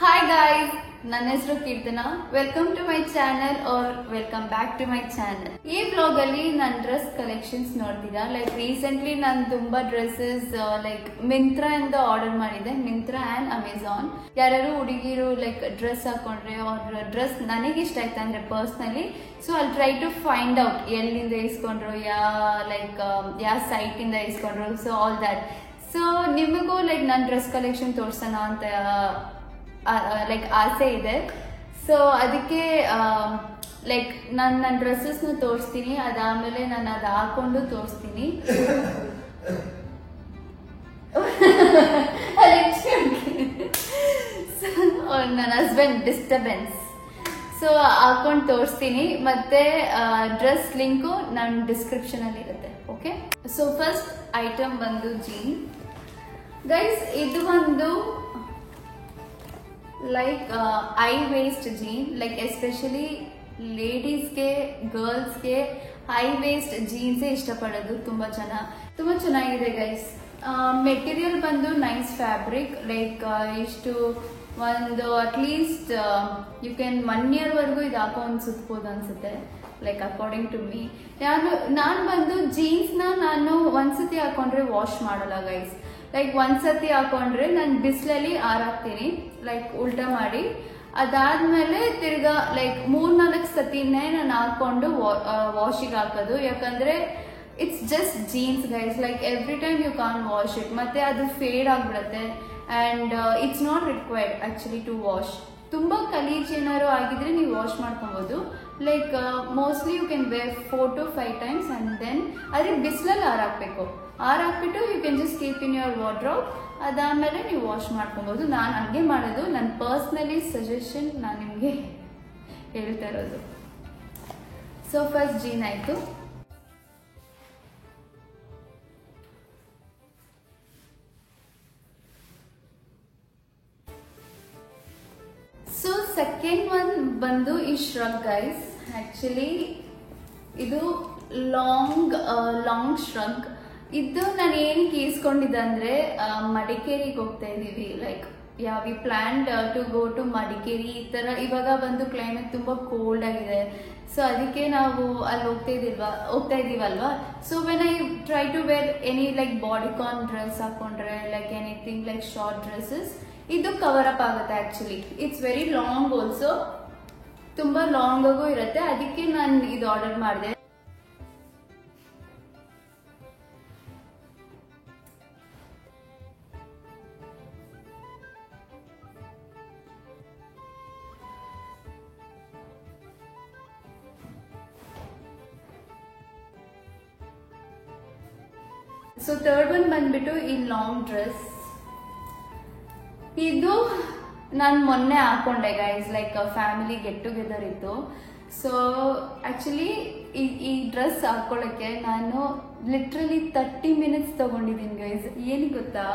Hi guys, ನನ್ನ ಹೆಸರು Keerthana. Welcome to my channel or welcome back to my channel. ಈ vlog ಅಲ್ಲಿ ನಾನು ಡ್ರೆಸ್ ಕಲೆಕ್ಷನ್ಸ್ ನೋಡ್ತೀರಾ. ಲೈಕ್ ರೀಸೆಂಟ್ಲಿ ನಾನು ತುಂಬಾ ಡ್ರೆಸ್ಸಸ್ ಲೈಕ್ ಮಿಂತ್ರಾ ಇಂದ ಆರ್ಡರ್ ಮಾಡಿದೆ. Myntra and Amazon. ಯಾರು ಹುಡುಗಿರು ಲೈಕ್ ಡ್ರೆಸ್ ಹಾಕೊಂಡ್ರೆ ಅವ್ರ ಡ್ರೆಸ್ ನನಗೆ ಇಷ್ಟ ಆಯ್ತು ಅಂದ್ರೆ personally, so I try to find out ಎಲ್ಲಿಂದ ಇಸ್ಕೊಂಡ್ರು, ಯಾವ ಸೈಟ್ ಇಂದ ಇಸ್ಕೊಂಡ್ರು, ಸೊ ಆಲ್ ದಟ್. ಸೊ ನಿಮಗೂ ಲೈಕ್ ನನ್ನ ಡ್ರೆಸ್ ಕಲೆಕ್ಷನ್ ತೋರ್ಸೋಣ ಅಂತ ಲೈಕ್ ಆಸೆ ಇದೆ. ಸೊ ಅದಕ್ಕೆ ಲೈಕ್ ನಾನು ನನ್ನ ಡ್ರೆಸ್ಸಸ್ನ ತೋರಿಸ್ತೀನಿ, ಅದಾದ್ಮೇಲೆ ನಾನು ಅದು ಹಾಕೊಂಡು ತೋರಿಸ್ತೀನಿ. ನನ್ನ ಹಸ್ಬೆಂಡ್ ಡಿಸ್ಟರ್ಬೆನ್ಸ್. ಸೊ ಹಾಕೊಂಡು ತೋರಿಸ್ತೀನಿ, ಮತ್ತೆ ಡ್ರೆಸ್ ಲಿಂಕು ನನ್ನ ಡಿಸ್ಕ್ರಿಪ್ಷನ್ ಅಲ್ಲಿ ಇರುತ್ತೆ. ಓಕೆ, ಸೊ ಫಸ್ಟ್ ಐಟಮ್ ಬಂದು ಜೀನ್ ಗೈಸ್. ಇದು ಒಂದು like I waist jean, like especially ಲೇಡೀಸ್ಗೆ ಗರ್ಲ್ಸ್ಗೆ ಹೈ ವೇಸ್ಟ್ ಜೀನ್ಸೇ ಇಷ್ಟಪಡೋದು ತುಂಬಾ ಚೆನ್ನಾಗಿದೆ ಗೈಸ್. ಮೆಟೀರಿಯಲ್ ಬಂದು ನೈಸ್ ಫ್ಯಾಬ್ರಿಕ್, ಲೈಕ್ ಇಷ್ಟು ಒಂದು ಅಟ್ಲೀಸ್ಟ್ ಯು ಕ್ಯಾನ್ 1 year ವರೆಗೂ ಇದು ಹಾಕೊಂಡು ಸುತ್ಬೋದು ಅನ್ಸುತ್ತೆ, ಲೈಕ್ ಅಕಾರ್ಡಿಂಗ್ ಟು ಮೀ. ನಾನು ಬಂದು ಜೀನ್ಸ್ನ ನಾನು ಒಂದ್ಸತಿ ಹಾಕೊಂಡ್ರೆ ವಾಶ್ ಮಾಡಲ್ಲ ಗೈಸ್. ಲೈಕ್ ಒಂದ್ಸತಿ ಹಾಕೊಂಡ್ರೆ ನಾನು ಬಿಸಿಲಲ್ಲಿ ಆರಾಕ್ತೀನಿ, ಲೈಕ್ ಉಲ್ಟಾ ಮಾಡಿ. ಅದಾದ್ಮೇಲೆ ತಿರ್ಗಾ ಲೈಕ್ 3-4 ಸತಿನೇ ನಾನು ಹಾಕೊಂಡು ವಾಶಿಗೆ ಹಾಕೋದು. ಯಾಕಂದ್ರೆ it's just jeans guys, like every time you can wash it, ಮತ್ತೆ ಅದು ಫೇಡ್ ಆಗ್ಬಿಡುತ್ತೆ. And it's not required actually to wash. ತುಂಬಾ ಗಲೀಜ್ ಏನಾರು ಆಗಿದ್ರೆ ನೀವು ವಾಶ್ ಮಾಡ್ಕೊಬಹುದು. Like mostly you can wear 4 to 5 times and then ಅದೇ ಬಿಸಿಲಲ್ಲಿ ಆರಾಕ್ಬಿಟ್ಟು you can just keep in your wardrobe. ಅದಾದ್ಮೇಲೆ ನೀವು ವಾಶ್ ಮಾಡ್ಕೊಬಹುದು. ನಾನು ಹಂಗೆ ಮಾಡೋದು, ನನ್ನ ಪರ್ಸ್ನಲಿ ಸಜೆಷನ್ ನಾನು ನಿಮಗೆ ಹೇಳ್ತಾ ಇರೋದು. ಸೊ ಫಸ್ಟ್ ಜೀನ್ ಆಯ್ತು. ಸೊ ಸೆಕೆಂಡ್ ಒನ್ ಬಂದು ಈ ಶ್ರಗ್ ಗೈಸ್. ಆಕ್ಚುಲಿ ಇದು ಲಾಂಗ್ ಶ್ರಗ್. ಇದು ನಾನು ಏನಕ್ಕೆ ಈಸ್ಕೊಂಡಿದ್ದೆ ಅಂದ್ರೆ ಮಡಿಕೇರಿಗೆ ಹೋಗ್ತಾ ಇದೀವಿ, like we planned to go to Madikeri. ಈ ತರ ಇವಾಗ ಬಂದು ಕ್ಲೈಮೇಟ್ ತುಂಬಾ ಕೋಲ್ಡ್ ಆಗಿದೆ, ಸೊ ಅದಕ್ಕೆ ನಾವು ಅಲ್ಲಿ ಹೋಗ್ತಾ ಇದೀವಲ್ವಾ. So when I try to wear any like bodycon dress ಹಾಕೊಂಡ್ರೆ, like anything like short dresses, ಇದು ಕವರ್ ಅಪ್ ಆಗುತ್ತೆ. Actually it's very long also, ತುಂಬಾ ಲಾಂಗ್ ಆಗು ಇರುತ್ತೆ. ಅದಕ್ಕೆ ನಾನು ಇದು ಆರ್ಡರ್ ಮಾಡಿದೆ. ಸೊ ಥರ್ಡ್ ಒನ್ ಬಂದ್ಬಿಟ್ಟು ಈ ಲಾಂಗ್ ಡ್ರೆಸ್. ಇದು ನಾನು ಮೊನ್ನೆ ಹಾಕೊಂಡೆ guys, like family get together ಇತ್ತು. ಸೊ ಆಕ್ಚುಲಿ ಈ ಡ್ರೆಸ್ ಹಾಕೊಳ್ಳಕ್ಕೆ ನಾನು ಲಿಟ್ರಲಿ 30 minutes ತಗೊಂಡಿದ್ದೀನಿ ಗೈಸ್. ಏನಿಗೆ ಗೊತ್ತಾ,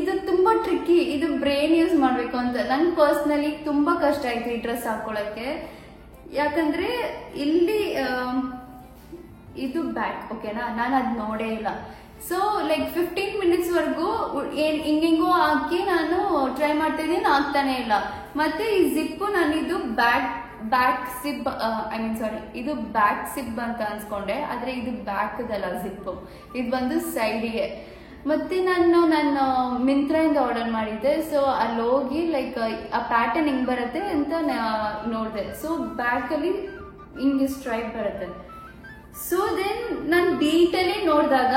ಇದು ತುಂಬಾ ಟ್ರಿಕ್ಕಿ. ಇದು ಬ್ರೈನ್ ಯೂಸ್ ಮಾಡ್ಬೇಕು ಅಂತ ನಂಗೆ ಪರ್ಸ್ನಲಿ ತುಂಬಾ ಕಷ್ಟ ಆಯ್ತು ಈ ಡ್ರೆಸ್ ಹಾಕೊಳ್ಳಕ್ಕೆ. ಯಾಕಂದ್ರೆ ಇಲ್ಲಿ ಇದು ಬ್ಯಾಕ್, ಓಕೆನಾ, ನಾನು ಅದ್ ನೋಡೇ ಇಲ್ಲ. ಸೊ ಲೈಕ್ 15 minutes ವರೆಗೂ ಹಿಂಗೆಂಗೋ ಹಾಕಿ ನಾನು ಟ್ರೈ ಮಾಡ್ತಾ ಇದ್ದೀನಿ, ಆಗ್ತಾನೆ ಇಲ್ಲ. ಮತ್ತೆ ಈ ಜಿಪ್ ನಾನಿದು ಬ್ಯಾಕ್ ಸಿಬ್ ಇದು ಬ್ಯಾಕ್ ಸಿಬ್ ಅಂತ ಅನ್ಸ್ಕೊಂಡೆ, ಆದ್ರೆ ಇದು ಬ್ಯಾಕ್ ದಲ್ಲ ಜಿಪ್, ಇದು ಬಂದು ಸೈಡಿಗೆ. ಮತ್ತೆ ನಾನು ಮಿಂತ್ರಾ ಇಂದ ಆರ್ಡರ್ ಮಾಡಿದ್ದೆ. ಸೊ ಅಲ್ಲಿ ಹೋಗಿ ಲೈಕ್ ಆ ಪ್ಯಾಟರ್ನ್ ಹಿಂಗ್ ಬರುತ್ತೆ ಅಂತ ನೋಡಿದೆ. ಸೊ ಬ್ಯಾಕ್ ಅಲ್ಲಿ ಹಿಂಗೆ ಸ್ಟ್ರೈಪ್ ಬರುತ್ತೆ. ಸೊ ದೆನ್ ನಾನು ಡೀಟೇಲಿ ನೋಡಿದಾಗ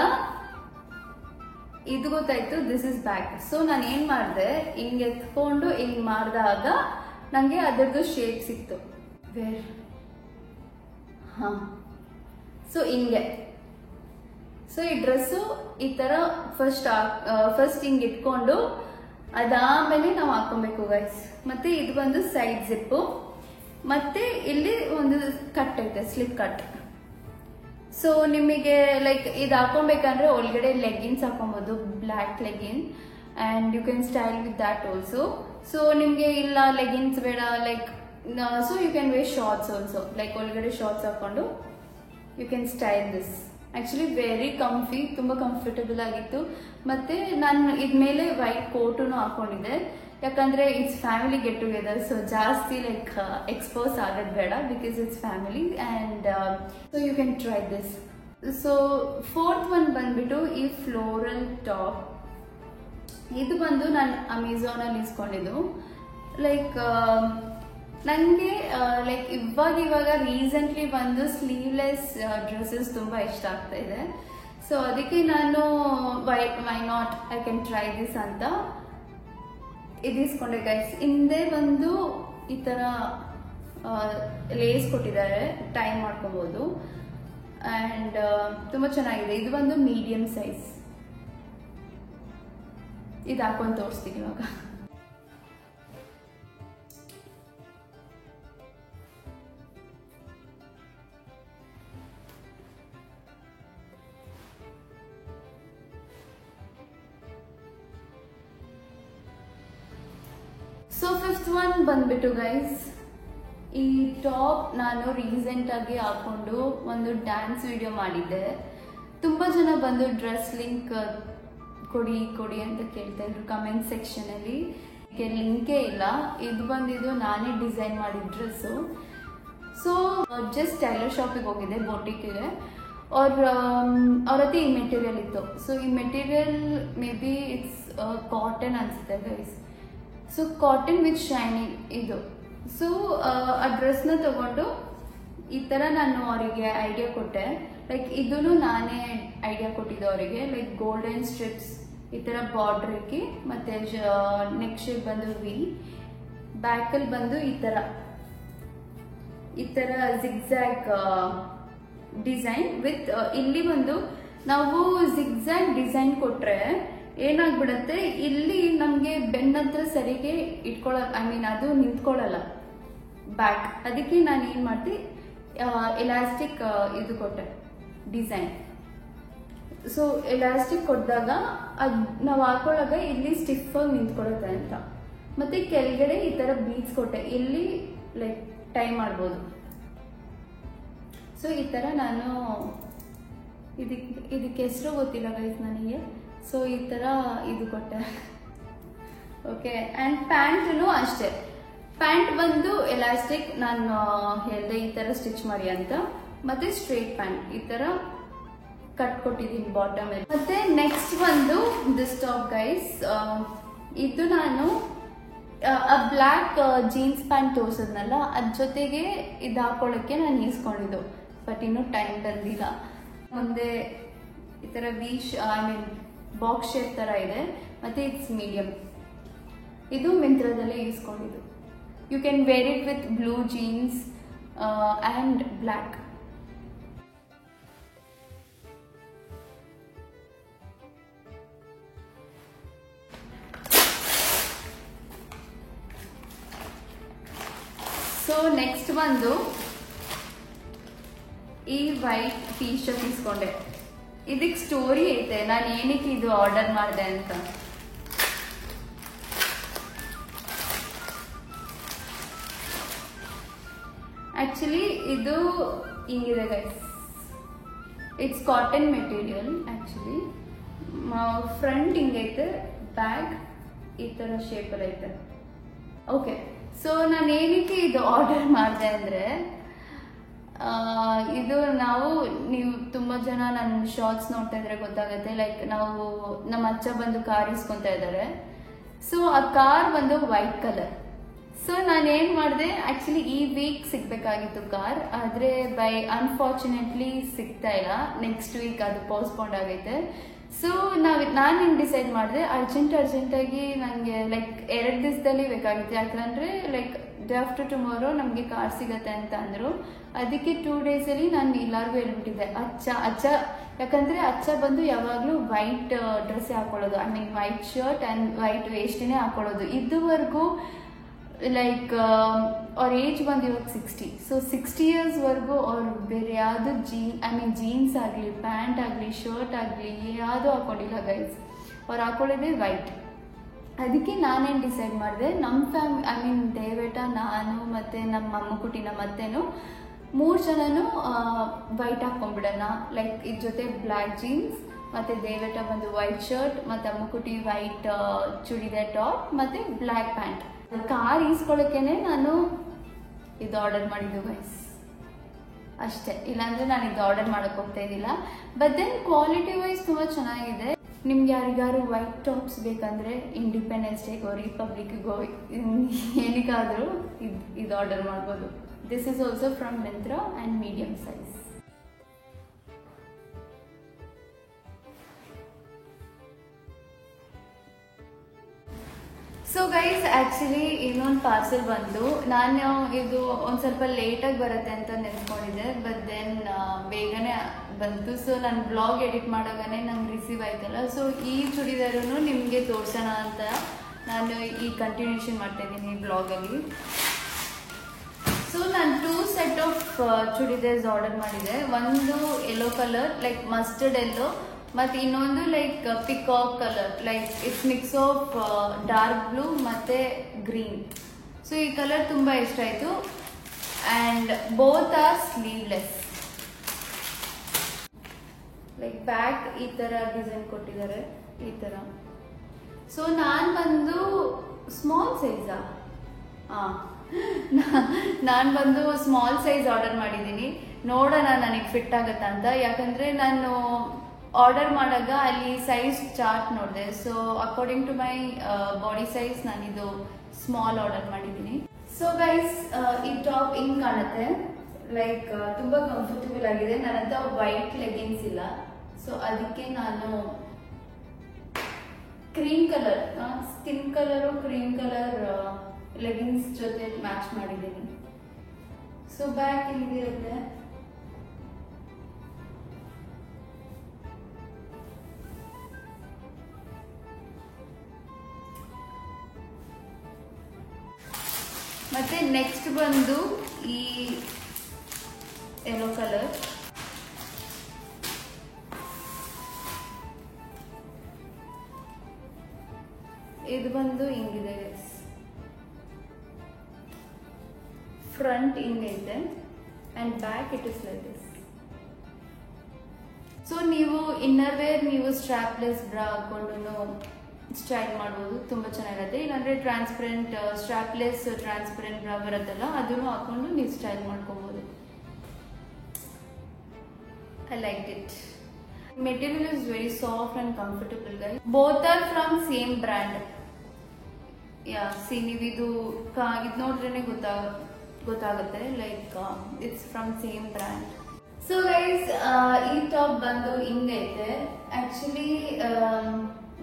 ಇದು ಗೊತ್ತಾಯ್ತು, ದಿಸ್ ಇಸ್ ಬ್ಯಾಕ್. ಸೊ ನಾನು ಏನ್ ಮಾಡಿದೆ, ಹಿಂಗ್ ಎತ್ಕೊಂಡು ಹಿಂಗ್ ಮಾಡಿದಾಗ ನಂಗೆ ಅದರದ್ದು ಶೇಪ್ ಸಿಕ್ತು. ಸೊ ಹಿಂಗೆ. ಸೊ ಈ ಡ್ರೆಸ್ಸು ಈ ತರ ಫಸ್ಟ್ ಹಿಂಗ್ ಇಟ್ಕೊಂಡು ಅದಾದ್ಮೇಲೆ ನಾವು ಹಾಕೊಬೇಕು ಗೈಸ್. ಮತ್ತೆ ಇದು ಬಂದು ಸೈಡ್ ಜಿಪ್ಪು, ಮತ್ತೆ ಇಲ್ಲಿ ಒಂದು ಕಟ್ ಐತೆ, ಸ್ಲಿಪ್ ಕಟ್. ಸೊ ನಿಮಗೆ ಲೈಕ್ ಇದು ಹಾಕೊಬೇಕಂದ್ರೆ ಒಳಗಡೆ ಲೆಗ್ಗಿನ್ಸ್ ಹಾಕೊಬಹುದು, black legging, and you can style with that also. So ನಿಮ್ಗೆ ಇಲ್ಲ ಲೆಗ್ಗಿನ್ಸ್ ಬೇಡ, like so you can wear shorts also, like ಒಳಗಡೆ ಶಾರ್ಟ್ಸ್ ಹಾಕೊಂಡು you can style this. Actually very comfy, ತುಂಬಾ ಕಂಫರ್ಟಬಲ್ ಆಗಿತ್ತು. ಮತ್ತೆ ನಾನು ಇದ್ಮೇಲೆ ವೈಟ್ ಕೋಟುನು ಹಾಕೊಂಡಿದ್ದೆ. ಯಾಕಂದರೆ it's family get together, so ಜಾಸ್ತಿ ಲೈಕ್ ಎಕ್ಸ್ಪೋಸ್ ಆಗೋದು ಬೇಡ because it's family and so you can try this. So fourth one ಬಂದ್ಬಿಟ್ಟು ಈ ಫ್ಲೋರಲ್ ಟಾಪ್. ಇದು ಬಂದು ನಾನು ಅಮೆಝಾನಲ್ಲಿ ಇಸ್ಕೊಂಡಿದ್ದು. ಲೈಕ್ ನನಗೆ ಲೈಕ್ ಇವಾಗ ರೀಸೆಂಟ್ಲಿ ಬಂದು ಸ್ಲೀವ್ಲೆಸ್ ಡ್ರೆಸ್ಸಸ್ ತುಂಬ ಇಷ್ಟ ಆಗ್ತಾ ಇದೆ. ಸೊ ಅದಕ್ಕೆ ನಾನು why not I can try this ಅಂತ ಇದು ಇಸ್ಕೊಂಡೆ ಗೈಸ್. ಹಿಂದೆ ಬಂದು ಈ ಥರ ಲೇಸ್ ಕೊಟ್ಟಿದ್ದಾರೆ, ಟೈ ಮಾಡ್ಕೊಬೋದು ಆ್ಯಂಡ್ ತುಂಬ ಚೆನ್ನಾಗಿದೆ. ಇದು ಬಂದು ಮೀಡಿಯಮ್ ಸೈಜ್. ಇದು ಹಾಕೊಂಡು ತೋರಿಸ್ತೀನಿ ಇವಾಗ. ಸೊ ಫಿಫ್ತ್ ಒನ್ ಬಂದ್ಬಿಟ್ಟು ಗೈಸ್, ಈ ಟಾಪ್ ನಾನು ರೀಸೆಂಟಾಗಿ ಹಾಕೊಂಡು ಒಂದು ಡ್ಯಾನ್ಸ್ ವಿಡಿಯೋ ಮಾಡಿದ್ದೆ. ತುಂಬ ಜನ ಬಂದು ಡ್ರೆಸ್ ಲಿಂಕ್ ಕೊಡಿ ಅಂತ ಕೇಳ್ತಾ ಇದ್ರು ಕಮೆಂಟ್ ಸೆಕ್ಷನಲ್ಲಿ. ಲಿಂಕೇ ಇಲ್ಲ. ಇದು ಬಂದಿದ್ದು ನಾನೇ ಡಿಸೈನ್ ಮಾಡಿದ ಡ್ರೆಸ್ಸು. ಸೊ ಜಸ್ಟ್ ಟೈಲರ್ ಶಾಪಿಗೆ ಹೋಗಿದ್ದೆ, ಬೋಟಿಕ್ಗೆ. ಅವ್ರ ಹತ್ರ ಈ ಮೆಟೀರಿಯಲ್ ಇತ್ತು. ಸೊ ಈ material may be it's cotton ಅನಿಸುತ್ತೆ guys. So cotton with shining ಇದು. ಸೊ ಆ ಡ್ರೆಸ್ನ ತಗೊಂಡು ಈ ಥರ ನಾನು ಅವರಿಗೆ ಐಡಿಯಾ ಕೊಟ್ಟೆ. ಲೈಕ್ ಇದೂ ನಾನೇ ಐಡಿಯಾ ಕೊಟ್ಟಿದ್ದೆ ಅವರಿಗೆ. ಲೈಕ್ ಗೋಲ್ಡನ್ ಸ್ಟ್ರಿಪ್ಸ್ ಈ ಥರ ಬಾರ್ಡರ್ ಹಾಕಿ, ಮತ್ತು ನೆಕ್ ಶೇಪ್ ಬಂದು ವಿ, ಬ್ಯಾಕಲ್ಲಿ ಬಂದು ಈ ಥರ ಜಿಗ್ಜ್ಯಾಗ್ ಡಿಸೈನ್ ವಿತ್ ಇಲ್ಲಿ ಬಂದು ನಾವು ಜಿಗ್ಜ್ಯಾಗ್ ಡಿಸೈನ್ ಕೊಟ್ಟರೆ ಏನಾಗ್ಬಿಡತ್ತೆ, ಇಲ್ಲಿ ನಮಗೆ ಬೆನ್ನ ಹತ್ರ ಸರಿಗೆ ಅದು ನಿಂತ್ಕೊಳ್ಳಲ್ಲ ಬ್ಯಾಕ್. ಅದಕ್ಕೆ ನಾನು ಏನು ಮಾಡ್ದೆ, ಎಲಾಸ್ಟಿಕ್ ಇದು ಕೊಟ್ಟೆ ಡಿಸೈನ್. ಸೊ ಎಲಾಸ್ಟಿಕ್ ಕೊಟ್ಟಾಗ ಅದು ನಾವು ಹಾಕೊಳ್ಳಾಗ ಇಲ್ಲಿ ಸ್ಟಿಫ್ ಆಗಿ ನಿಂತ್ಕೊಳ್ಳುತ್ತೆ ಅಂತ. ಮತ್ತೆ ಕೆಳಗಡೆ ಈ ಥರ ಬೀಡ್ಸ್ ಕೊಟ್ಟೆ, ಇಲ್ಲಿ ಲೈಕ್ ಟೈ ಮಾಡ್ಬೋದು. ಸೊ ಈ ಥರ ನಾನು ಇದಕ್ಕೆ ಹೆಸರು ಗೊತ್ತಿಲ್ಲ ಗೈಸ್ ನನಗೆ. ಸೊ ಈ ಥರ ಇದು ಕೊಟ್ಟೆ. ಓಕೆ. ಆ್ಯಂಡ್ ಪ್ಯಾಂಟೂ ಅಷ್ಟೇ. ಪ್ಯಾಂಟ್ ಬಂದು ಎಲಾಸ್ಟಿಕ್ ನಾನು ಹೇಳಿದೆ ಈ ಥರ ಸ್ಟಿಚ್ ಮಾಡಿ ಅಂತ. ಮತ್ತೆ ಸ್ಟ್ರೇಟ್ ಪ್ಯಾಂಟ್ ಈ ಥರ ಕಟ್ ಕೊಟ್ಟಿದ್ದೀನಿ ಬಾಟಮಲ್ಲಿ. ಮತ್ತೆ ನೆಕ್ಸ್ಟ್ ಬಂದು ದಿಸ್ ಟಾಪ್ ಗೈಸ್. ಇದು ನಾನು ಬ್ಲ್ಯಾಕ್ ಜೀನ್ಸ್ ಪ್ಯಾಂಟ್ ತೋರಿಸಿದ್ನಲ್ಲ, ಅದ್ರ ಜೊತೆಗೆ ಇದು ಹಾಕೊಳ್ಳೋಕ್ಕೆ ನಾನು ಇಸ್ಕೊಂಡಿದ್ದು. ಬಟ್ ಇನ್ನೂ ಟೈಮ್ ಬಂದಿಲ್ಲ. ಮುಂದೆ ಈ ಥರ ಬಾಕ್ಸ್ ಶೇಪ್ ಥರ ಇದೆ. ಮತ್ತು ಇಟ್ಸ್ ಮೀಡಿಯಮ್. ಇದು ಮಿಂತ್ರದಲ್ಲೇ ಇಸ್ಕೊಂಡಿದ್ದು. You can wear it with blue jeans and black. So next ಬಂದು ಈ ವೈಟ್ ಟೀ ಶರ್ಟ್ ಇಸ್ಕೊಂಡೆ. ಇದಕ್ಕೆ ಸ್ಟೋರಿ ಐತೆ, ನಾನು ಏನಕ್ಕೆ ಇದು ಆರ್ಡರ್ ಮಾಡಿದೆ ಅಂತ. ಆಕ್ಚುಲಿ ಇದು ಹಿಂಗಿದೆ guys. It's cotton material actually. Front ಹಿಂಗೈತೆ, ಬ್ಯಾಗ್ ಈ ಥರ ಶೇಪಲ್ಲಿ ಐತೆ. ಓಕೆ. ಸೊ ನಾನು ಏನಕ್ಕೆ ಇದು ಆರ್ಡರ್ ಮಾಡಿದೆ ಅಂದರೆ, ಇದು ನೀವು ತುಂಬ ಜನ ನನ್ನ ಶಾರ್ಟ್ಸ್ ನೋಡ್ತಾ ಇದ್ರೆ ಗೊತ್ತಾಗುತ್ತೆ. ಲೈಕ್ ನಮ್ಮ ಅಜ್ಜ ಬಂದು ಕಾರ್ ಇಸ್ಕೊತಾ ಇದ್ದಾರೆ. ಸೊ ಆ ಕಾರ್ ಬಂದು ವೈಟ್ ಕಲರ್. ಸೊ ನಾನೇನು ಮಾಡಿದೆ, ಆ್ಯಕ್ಚುಲಿ ಈ ವೀಕ್ ಸಿಗಬೇಕಾಗಿತ್ತು ಕಾರ್, ಆದರೆ ಅನ್ಫಾರ್ಚುನೇಟ್ಲಿ ಸಿಗ್ತಾ ಇಲ್ಲ. ನೆಕ್ಸ್ಟ್ ವೀಕ್ ಅದು ಪೋಸ್ಟ್ಪೋಂಡ್ ಆಗೈತೆ. ಸೊ ನಾನೇನು ಡಿಸೈಡ್ ಮಾಡಿದೆ, ಅರ್ಜೆಂಟಾಗಿ ನನಗೆ ಲೈಕ್ 2 ದಿವಸದಲ್ಲಿ ಬೇಕಾಗಿತ್ತು. ಯಾಕಂದರೆ ಲೈಕ್ ಡೇ ಆಫ್ಟರ್ ಟುಮಾರೋ ನಮಗೆ ಕಾರ್ ಸಿಗತ್ತೆ ಅಂತ ಅಂದರು. ಅದಕ್ಕೆ 2 ಡೇಸಲ್ಲಿ ನಾನು ಎಲ್ಲರಿಗೂ ಹೇಳ್ಬಿಟ್ಟಿದ್ದೆ. ಅಜ್ಜ ಯಾಕಂದರೆ ಅಜ್ಜ ಬಂದು ಯಾವಾಗಲೂ ವೈಟ್ ಡ್ರೆಸ್ಸೇ ಹಾಕೊಳ್ಳೋದು. ವೈಟ್ ಶರ್ಟ್ ಆ್ಯಂಡ್ ವೈಟ್ ವೇಸ್ಟಿನೇ ಹಾಕೊಳ್ಳೋದು. ಇದುವರೆಗೂ ಲೈಕ್ ಅವ್ರ ಏಜ್ ಬಂದು ಇವಾಗ 60. ಸೊ 60 ಇಯರ್ಸ್ವರೆಗೂ ಅವ್ರು ಬೇರೆ ಯಾವುದು ಜೀನ್ಸ್ ಆಗಲಿ, ಪ್ಯಾಂಟ್ ಆಗಲಿ, ಶರ್ಟ್ ಆಗಲಿ ಯಾವುದೂ ಹಾಕೊಂಡಿಲ್ಲ ಗೈಸ್. ಅವ್ರು ಹಾಕೊಳ್ಳೋದೇ ವೈಟ್. ಅದಕ್ಕೆ ನಾನೇನು ಡಿಸೈಡ್ ಮಾಡಿದೆ, ನಮ್ಮ ದೇವೇಟ, ನಾನು ಮತ್ತು ನಮ್ಮ ಅಮ್ಮಕುಟಿ, ನಮ್ಮ ಅತ್ತೆನೂ 3 ಜನನು ವೈಟ್ ಹಾಕ್ಕೊಂಡ್ಬಿಡೋಣ. ಲೈಕ್ ಇದ್ರ ಜೊತೆ ಬ್ಲ್ಯಾಕ್ ಜೀನ್ಸ್ ಮತ್ತೆ ದೇವೇಟ ಬಂದು ವೈಟ್ ಶರ್ಟ್, ಮತ್ತೆ ಅಮ್ಮುಕುಟಿ ವೈಟ್ ಚೂಡಿದಾರ್ ಟಾಪ್, ಮತ್ತೆ ಬ್ಲ್ಯಾಕ್ ಪ್ಯಾಂಟ್. ಕಾರ್ ಈಸ್ಕೊಳ್ಳೋಕೆನೆ ನಾನು ಇದು ಆರ್ಡರ್ ಮಾಡಿದ್ದು ಗೈಸ್ ಅಷ್ಟೇ, ಇಲ್ಲಾಂದ್ರೆ ನಾನು ಇದು ಆರ್ಡರ್ ಮಾಡಕ್ ಹೋಗ್ತಾ ಇದ್ದಿಲ್ಲ. ಬಟ್ ದೆನ್ ಕ್ವಾಲಿಟಿ ವೈಸ್ ತುಂಬಾ ಚೆನ್ನಾಗಿದೆ. ನಿಮ್ಗೆ ಯಾರಿಗಾರು ವೈಟ್ ಟಾಪ್ಸ್ ಬೇಕಂದ್ರೆ ಇಂಡಿಪೆಂಡೆನ್ಸ್ ಡೇಗೋ ರಿಪಬ್ಲಿಕ್ಗೋ ಏನಕ್ಕಾದ್ರೂ ಇದು ಆರ್ಡರ್ ಮಾಡ್ಬೋದು. This is also from Myntra and medium size. So guys actually ಇನ್ನೊಂದು ಪಾರ್ಸೆಲ್ ಬಂದು, ನಾನು ಇದು ಒಂದು ಸ್ವಲ್ಪ ಲೇಟಾಗಿ ಬರುತ್ತೆ ಅಂತ ನೆನ್ಸ್ಕೊಂಡಿದ್ದೆ. ಬಟ್ ದೆನ್ ಬೇಗನೆ ಬಂತು. ಸೊ ನಾನು ಬ್ಲಾಗ್ ಎಡಿಟ್ ಮಾಡೋಗನೆ ನಂಗೆ ರಿಸೀವ್ ಆಯ್ತಲ್ಲ. ಸೊ ಈ ಚೂಡಿದಾರನು ನಿಮಗೆ ತೋರ್ಸೋಣ ಅಂತ ನಾನು ಈ ಕಂಟಿನ್ಯೂಷನ್ ಮಾಡ್ತಾ ಇದ್ದೀನಿ ಈ ಬ್ಲಾಗಲ್ಲಿ. ಸೊ ನಾನು 2 ಸೆಟ್ ಆಫ್ ಚೂಡಿದಾರ್ಸ್ ಆರ್ಡರ್ ಮಾಡಿದೆ. ಒಂದು yellow colour like mustard yellow, ಮತ್ತೆ ಇನ್ನೊಂದು like peacock colour, like it's mix of dark blue ಮತ್ತೆ ಗ್ರೀನ್. ಸೊ ಈ ಕಲರ್ ತುಂಬಾ ಇಷ್ಟ ಆಯ್ತು. And both are sleeveless. Like back ಈ ತರ ಡಿಸೈನ್ ಕೊಟ್ಟಿದ್ದಾರೆ ಈ ತರ. ಸೊ ನಾನ್ ಬಂದು ಸ್ಮಾಲ್ ಸೈಜಾ ನಾನು ಬಂದು ಸ್ಮಾಲ್ ಸೈಜ್ ಆರ್ಡರ್ ಮಾಡಿದ್ದೀನಿ. ನೋಡೋಣ ನನಗೆ ಫಿಟ್ ಆಗತ್ತಾ ಅಂತ. ಯಾಕಂದ್ರೆ ನಾನು ಆರ್ಡರ್ ಮಾಡಾಗ ಅಲ್ಲಿ ಸೈಜ್ ಚಾರ್ಟ್ ನೋಡಿದೆ. So according to my body size ನಾನಿದು ಸ್ಮಾಲ್ ಆರ್ಡರ್ ಮಾಡಿದ್ದೀನಿ. ಸೊ ಗೈಸ್ ಈ ಟಾಪ್ ಹಿಂಗ್ ಕಾಣುತ್ತೆ. ಲೈಕ್ ತುಂಬಾ ಕಂಫರ್ಟಬಲ್ ಆಗಿದೆ. ನನ್ನ ಹತ್ರ ವೈಟ್ ಲೆಗಿನ್ಸ್ ಇಲ್ಲ. ಸೊ ಅದಕ್ಕೆ ನಾನು cream colour, skin colour cream colour leggings ಜೊತೆ ಮ್ಯಾಚ್ ಮಾಡಿದ್ದೀನಿ. ಸೊ ಬ್ಯಾಕ್ ಹಿಂಗಿರುತ್ತೆ. ಮತ್ತೆ ನೆಕ್ಸ್ಟ್ ಬಂದು ಈ ಯೆಲ್ಲೋ ಕಲರ್. ಇದು ಬಂದು ಹಿಂಗಿದೆ. ಫ್ರಂಟ್ ಹಿಂಗೈತೆ and back it is like this. So ನೀವು ಇನ್ನರ್ ವೇರ್ ನೀವು ಸ್ಟ್ರಾಪ್ಲೆಸ್ ಬ್ರಾ ಹಾಕೊಂಡು ಸ್ಟೈಲ್ ಮಾಡ್ಬೋದು, ತುಂಬಾ ಚೆನ್ನಾಗಿರುತ್ತೆ. ಇಲ್ಲಾಂದ್ರೆ ಟ್ರಾನ್ಸ್ಪರೆಂಟ್ ಸ್ಟ್ರಾಪ್ಲೆಸ್ ಟ್ರಾನ್ಸ್ಪರೆಂಟ್ ಬ್ರಾ ಬರುತ್ತಲ್ಲ, ಅದನ್ನು ಹಾಕೊಂಡು ನೀವು ಸ್ಟೈಲ್ ಮಾಡ್ಕೋಬಹುದು. I like it. Material is very soft and comfortable guys. Both are from same brand. Yeah C, ನೀವು ಇದು ನೋಡ್ರೇನೆ ಗೊತ್ತಾಗುತ್ತೆ. Like it's from same brand. So guys ಈ ಟಾಪ್ ಬಂದು ಹಿಂಗೈತೆ. ಆಕ್ಚುಲಿ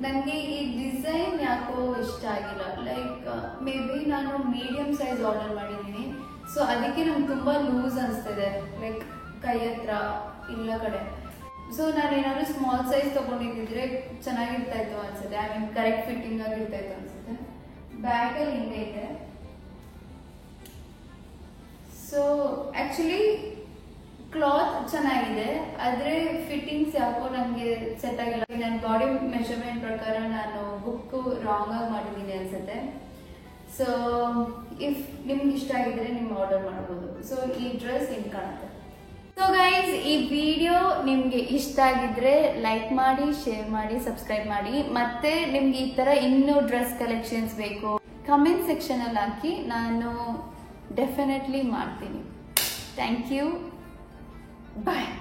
ನನಗೆ ಈ ಡಿಸೈನ್ ಯಾಕೋ ಇಷ್ಟ ಆಗಿಲ್ಲ. ಲೈಕ್ ಮೇ ಬಿ ನಾನು ಮೀಡಿಯಂ ಸೈಜ್ ಆರ್ಡರ್ ಮಾಡಿದ್ದೀನಿ. ಸೊ ಅದಕ್ಕೆ ನಂಗೆ ತುಂಬಾ ಲೂಸ್ ಅನಿಸ್ತಿದೆ, ಲೈಕ್ ಕೈ ಹತ್ರ ಇಲ್ಲ ಕಡೆ. ಸೊ ನಾನು ಏನಾದ್ರು ಸ್ಮಾಲ್ ಸೈಜ್ ತಗೊಂಡಿದ್ರೆ ಚೆನ್ನಾಗಿರ್ತಾ ಇತ್ತು ಅನ್ಸುತ್ತೆ. ಐ ಮೀನ್ ಕರೆಕ್ಟ್ ಫಿಟ್ಟಿಂಗ್ ಆಗಿರ್ತಾ ಇತ್ತು ಅನ್ಸುತ್ತೆ. ಬ್ಯಾಗ್ ಅಲ್ಲಿ ಹಿಂಗೈತೆ. ಸೊ ಆಕ್ಚುಲಿ ಕ್ಲಾತ್ ಚೆನ್ನಾಗಿದೆ, ಆದ್ರೆ ಫಿಟ್ಟಿಂಗ್ಸ್ ಯಾಕೋ ನನಗೆ ಸೆಟ್ ಆಗಿಲ್ಲ. ನನ್ನ ಬಾಡಿ ಮೆಷರ್ಮೆಂಟ್ ಪ್ರಕಾರ ನಾನು ಬುಕ್ ರಾಂಗ್ ಆಗಿ ಮಾಡಿದ್ದೀನಿ ಅನ್ಸುತ್ತೆ. ಸೊ ಇಫ್ ನಿಮ್ಗೆ ಇಷ್ಟ ಆಗಿದ್ರೆ ನಿಮ್ಗೆ ಆರ್ಡರ್ ಮಾಡ್ಬೋದು. ಸೊ ಈ ಡ್ರೆಸ್ ಹಿಂಗ್ ಕಾಣುತ್ತೆ. ಸೊ ಗೈಸ್ ಈ ವಿಡಿಯೋ ನಿಮ್ಗೆ ಇಷ್ಟ ಆಗಿದ್ರೆ ಲೈಕ್ ಮಾಡಿ, ಶೇರ್ ಮಾಡಿ, ಸಬ್ಸ್ಕ್ರೈಬ್ ಮಾಡಿ. ಮತ್ತೆ ನಿಮ್ಗೆ ಈ ತರ ಇನ್ನೂ ಡ್ರೆಸ್ ಕಲೆಕ್ಷನ್ಸ್ ಬೇಕು ಕಮೆಂಟ್ ಸೆಕ್ಷನ್ ಅಲ್ಲಿ ಹಾಕಿ, ನಾನು ಡೆಫಿನೆಟ್ಲಿ ಮಾಡ್ತೀನಿ. Thank you. Bye.